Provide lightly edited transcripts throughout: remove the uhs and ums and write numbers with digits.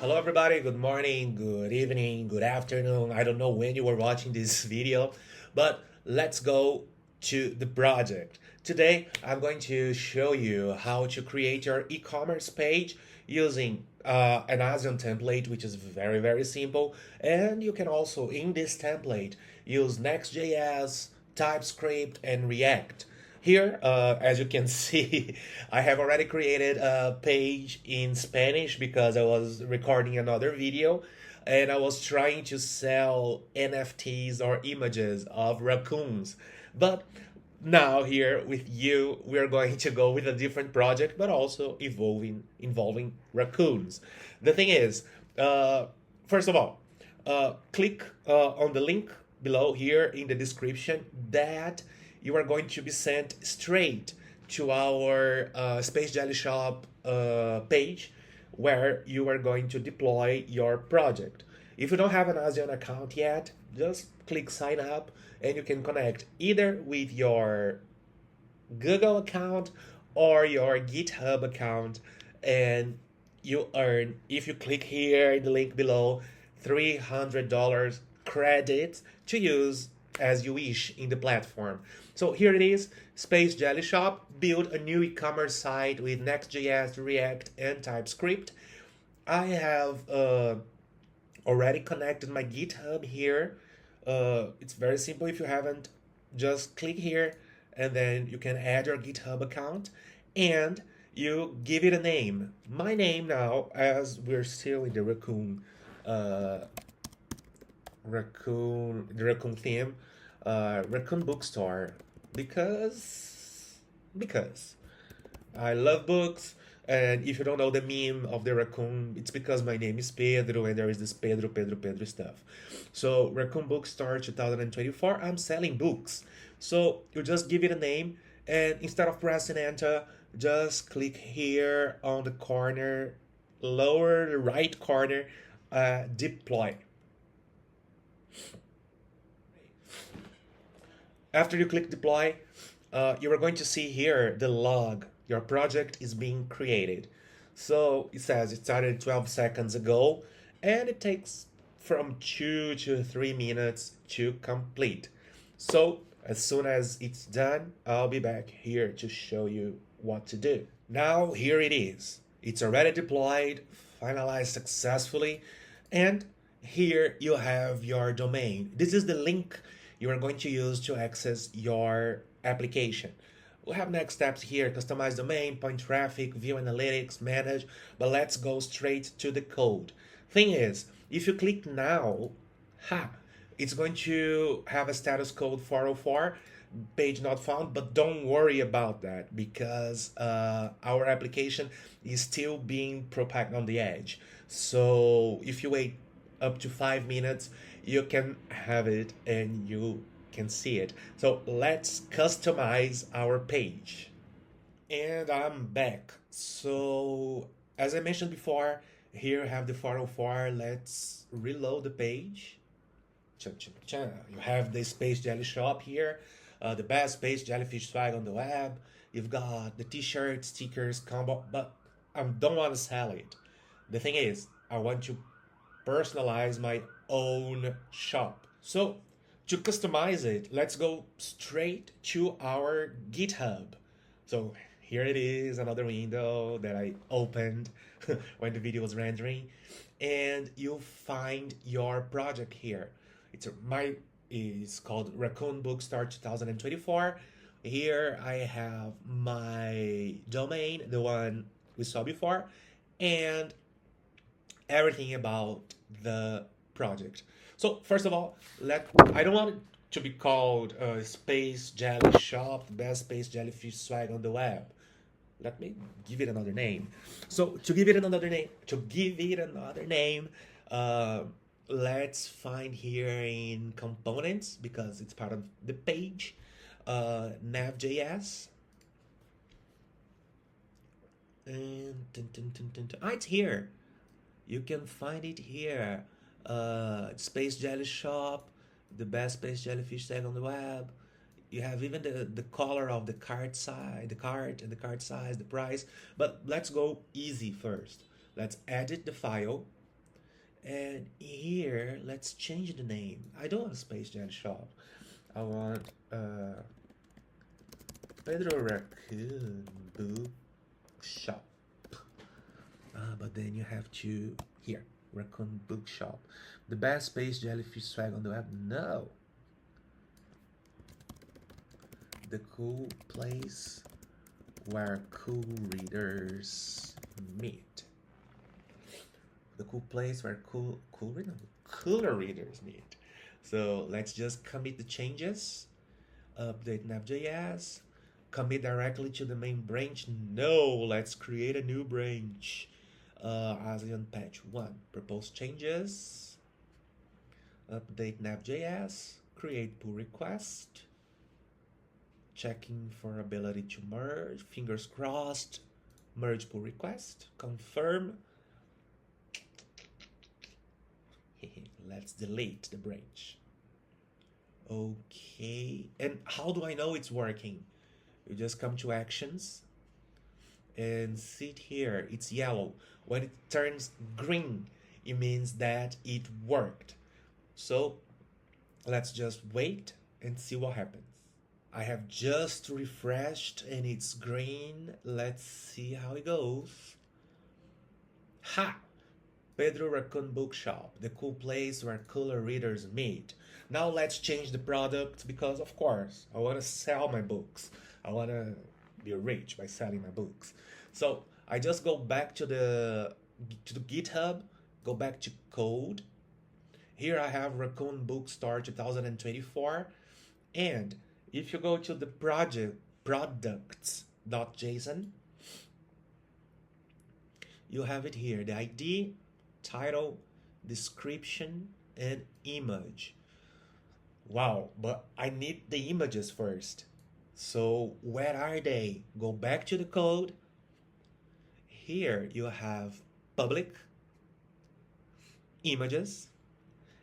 Hello everybody, good morning, good evening, good afternoon. I don't know when you were watching this video, but let's go to the project. Today I'm going to show you how to create your e-commerce page using an Azion template, which is very simple. And you can also, in this template, use Next.js, TypeScript, and React. Here, as you can see, I have already created a page in Spanish because I was recording another video and I was trying to sell NFTs or images of raccoons. But now here with you, we're going to go with a different project, but also involving raccoons. The thing is, first of all, click on the link below here in the description that you are going to be sent straight to our Space Jelly Shop page where you are going to deploy your project. If you don't have an Azion account yet, just click sign up and you can connect either with your Google account or your GitHub account, and you earn, if you click here in the link below, $300 credits to use as you wish in the platform. So here it is, Space Jelly Shop, build a new e-commerce site with Next.js, React, and TypeScript. I have already connected my GitHub here. It's very simple. If you haven't, just click here and then you can add your GitHub account and you give it a name. My name now, as we're still in the uh, raccoon theme, raccoon bookstore, because I love books. And if you don't know the meme of the raccoon, it's because my name is Pedro and there is this Pedro stuff. So, Raccoon Bookstore 2024, I'm selling books. So, you just give it a name, and instead of pressing enter, just click here on the corner, lower right corner, deploy. After you click deploy, you are going to see here the log. Your project is being created. So it says it started 12 seconds ago and it takes from 2 to 3 minutes to complete. So as soon as it's done, I'll be back here to show you what to do. Now here it is. It's already deployed, finalized successfully, and here you have your domain. This is the link you are going to use to access your application. We have next steps here: customize domain, point traffic, view analytics, manage, but let's go straight to the code. Thing is, if you click now, it's going to have a status code 404, page not found, but don't worry about that because our application is still being propagated on the edge. So if you wait up to 5 minutes, you can have it and you can see it. So let's customize our page. And I'm back. So as I mentioned before, here I have the 404. Let's reload the page. You have the Space Jelly Shop here, the best Space Jellyfish swag on the web. You've got the t-shirts, stickers, combo, but I don't want to sell it. The thing is, I want to personalize my own shop. So to customize it, let's go straight to our GitHub. So here it is, another window that I opened when the video was rendering, and you'll find your project here. It's called Raccoon Bookstore 2024. Here I have my domain, the one we saw before, and everything about the project. So first of all, I don't want it to be called Space Jelly Shop, the best space jellyfish swag on the web. Let me give it another name. So to give it another name, let's find here in components because it's part of the page, nav.js. And it's here. You can find it here. Space Jelly Shop, the best space jellyfish tag on the web. You have even the color of the cart size, the cart and the cart size, the price. But let's go easy first. Let's edit the file. And here, let's change the name. I don't want a Space Jelly Shop. I want Pedro Raccoon Book Shop. But then you have to, here, Raccoon Bookshop. The best space jellyfish swag on the web? No. The cool place where cool readers meet. The cool place where cooler readers meet. So let's just commit the changes. Update Next.js. Commit directly to the main branch. No, let's create a new branch. Azion patch 1. Propose changes. Update Next.js. Create pull request. Checking for ability to merge. Fingers crossed. Merge pull request. Confirm. Let's delete the branch. Okay. And how do I know it's working? You just come to actions and see here. It's yellow. When it turns green, it means that it worked. So let's just wait and see what happens. I have just refreshed and it's green. Let's see how it goes. Ha! Pedro Raccoon Bookshop, the cool place where cooler readers meet. Now let's change the product because, of course, I want to sell my books. I want to be rich by selling my books. So I just go back to the GitHub, go back to code. Here I have Raccoon Bookstore 2024. And if you go to the project products.json, you have it here, the ID, title, description, and image. Wow, but I need the images first. So where are they? Go back to the code. Here you have public, images,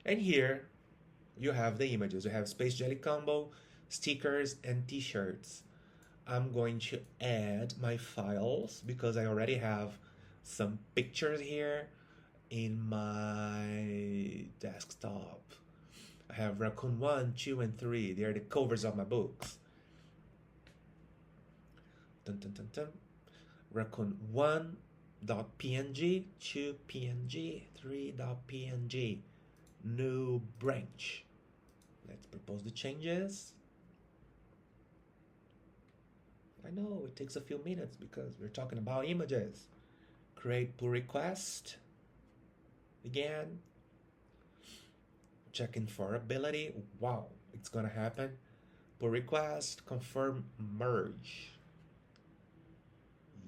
and here you have the images. You have Space Jelly Combo, stickers, and t-shirts. I'm going to add my files because I already have some pictures here in my desktop. I have Raccoon 1, 2, and 3. They are the covers of my books. Dun, dun, dun, dun. Raccoon 1.png, 2.png, 3.png. New branch. Let's propose the changes. I know it takes a few minutes because we're talking about images. Create pull request. Again. Checking for ability. Wow, it's gonna happen. Pull request, confirm merge.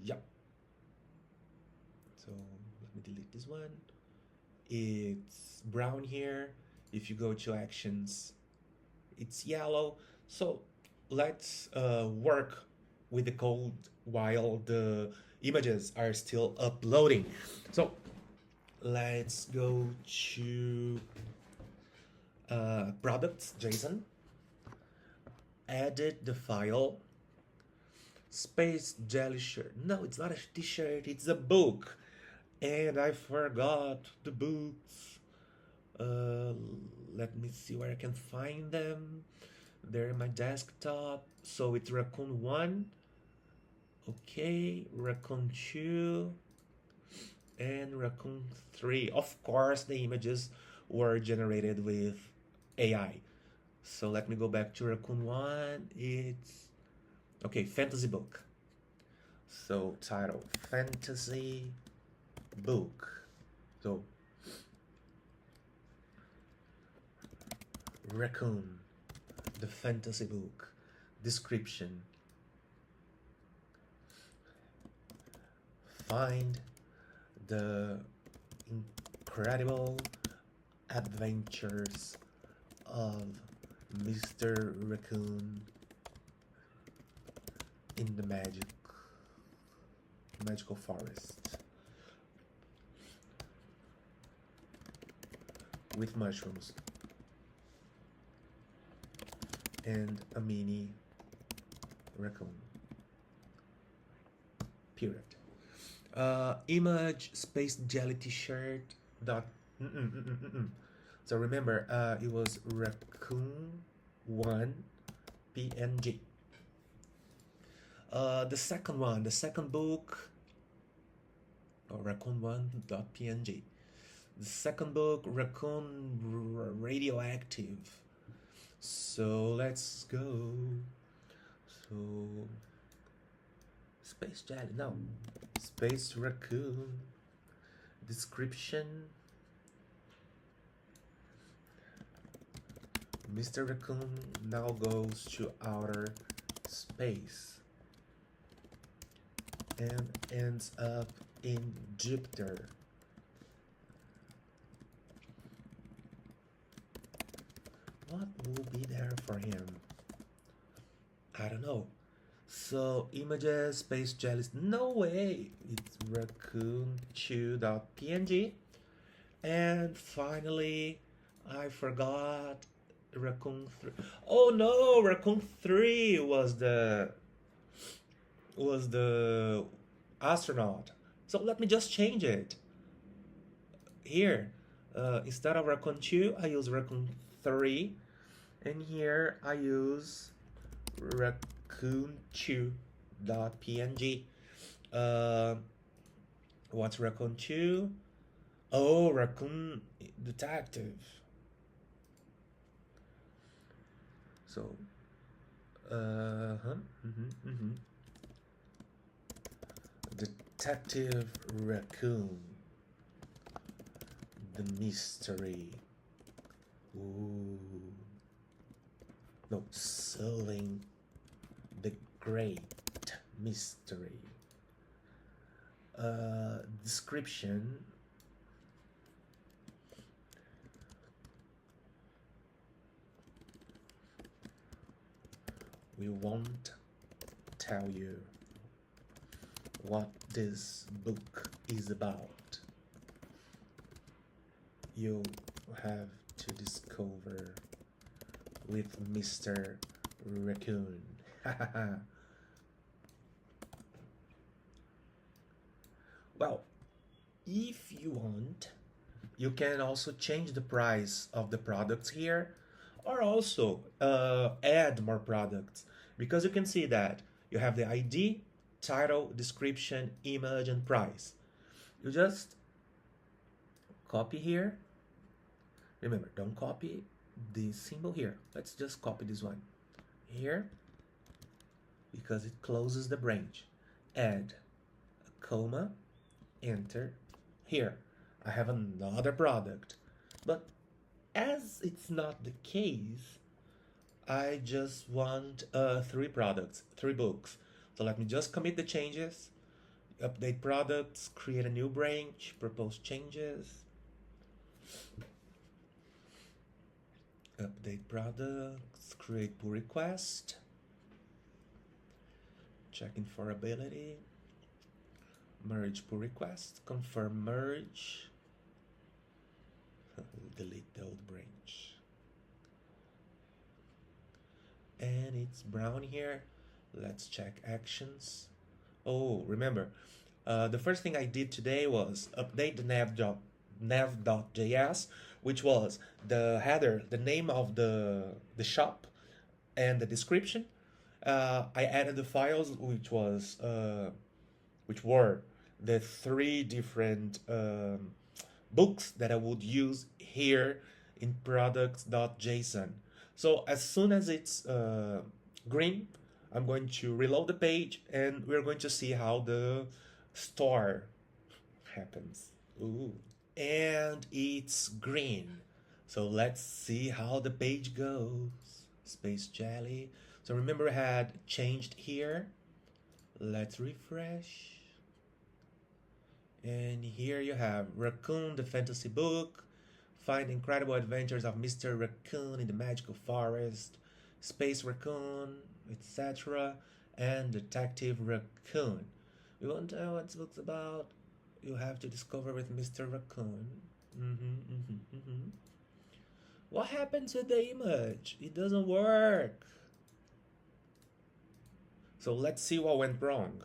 Yep. So let me delete this one. It's brown here. If you go to actions, it's yellow. So let's work with the code while the images are still uploading. So let's go to products.json. Edit the file. Space jelly shirt. No, it's not a t-shirt, it's a book. And I forgot the books. Let me see where I can find them. They're in my desktop. So it's Raccoon 1. Okay, Raccoon 2. And Raccoon 3. Of course, the images were generated with AI. So let me go back to Raccoon 1. It's, okay, fantasy book. So title, fantasy book. So Raccoon, the fantasy book. Description. Find the incredible adventures of Mr. Raccoon in the magical forest with mushrooms and a mini raccoon. Period. Image space jelly t-shirt dot So remember, it was Raccoon 1 PNG. The second one, the second book, Raccoon1.png. The second book, Raccoon Radioactive. So let's go. So Space Jelly, no, Space Raccoon. Description. Mr. Raccoon now goes to outer space and ends up in Jupiter. What will be there for him? I don't know. So images, space jellies, no way, it's raccoon2.png. And finally, I forgot Raccoon 3. Oh no, Raccoon 3 was the astronaut. So let me just change it. Here, instead of Raccoon 2, I use Raccoon 3. And here I use Raccoon2.png. What's Raccoon 2? Oh, Raccoon Detective. So, Detective Raccoon. The mystery. Ooh. No, solving the great mystery. Description. We won't tell you what this book is about. You'll have to discover with Mr. Raccoon. Well, if you want, you can also change the price of the products here, or also add more products, because you can see that you have the ID, title, description, image, and price. You just copy here. Remember, don't copy this symbol here. Let's just copy this one here, because it closes the branch. Add a comma, enter. Here I have another product, but as it's not the case, I just want 3 products, 3 books. So let me just commit the changes, update products, create a new branch, propose changes, update products, create pull request, checking for ability, merge pull request, confirm merge, delete the old branch. And it's brown here. Let's check actions. Oh, remember, the first thing I did today was update the nav.js, which was the header, the name of the shop, and the description. I added the files, which were the 3 different books that I would use here in products.json. So as soon as it's green, I'm going to reload the page, and we're going to see how the store happens. Ooh. And it's green. So let's see how the page goes. Space Jelly. So remember, I had changed here. Let's refresh. And here you have Raccoon, the fantasy book. Find the incredible adventures of Mr. Raccoon in the magical forest. Space Raccoon, etc. And Detective Raccoon. You want to know what this book's about? You have to discover with Mr. Raccoon. What happened to the image? It doesn't work. So let's see what went wrong.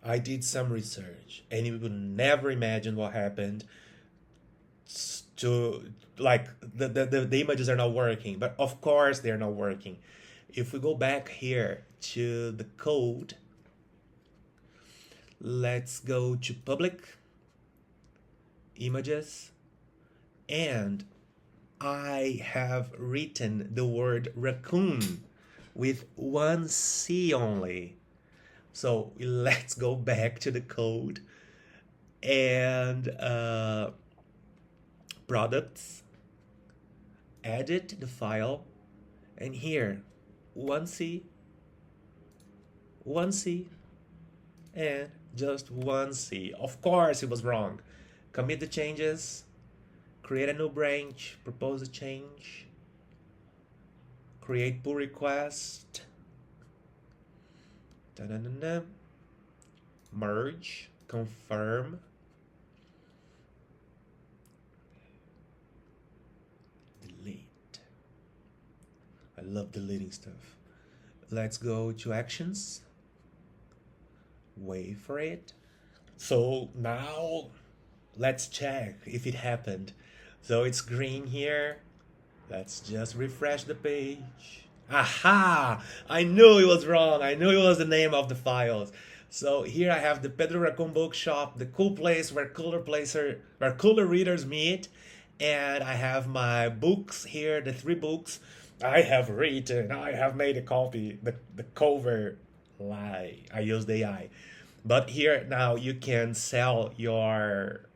I did some research, and you would never imagine what happened to like the images are not working. But of course they're not working. If we go back here to the code, let's go to public images, and I have written the word raccoon with one C only. So let's go back to the code and products, edit the file, and here, one C, and just one C. Of course it was wrong. Commit the changes, create a new branch, propose a change, create pull request, da-da-da-da. Merge, confirm, delete. I love deleting stuff. Let's go to actions, wait for it. So now let's check if it happened. So it's green here. Let's just refresh the page. Aha! I knew it was wrong. I knew it was the name of the files. So here I have the Pedro Raccoon Bookshop, the cool place where cooler readers meet. And I have my books here, the 3 books I have written. I have made a copy, the cover lie. I used AI. But here now you can sell your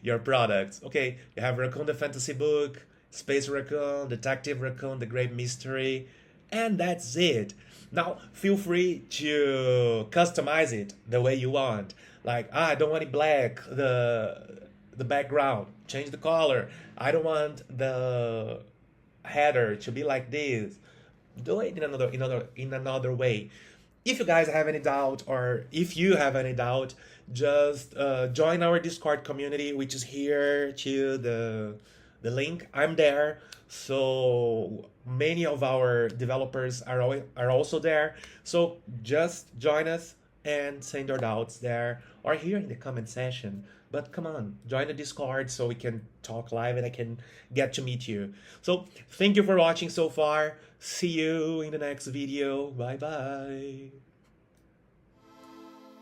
your products. Okay, you have Raccoon the Fantasy Book, Space Raccoon, Detective Raccoon, The Great Mystery, and that's it. Now feel free to customize it the way you want. Like, I don't want it black, the background. Change the color. I don't want the header to be like this. Do it in another way. If you guys have any doubt, or if you have any doubt, just join our Discord community, which is here to the link. I'm there, so many of our developers are also there. So just join us and send your doubts there or here in the comment section. But come on, join the Discord so we can talk live and I can get to meet you. So thank you for watching so far. See you in the next video. Bye bye.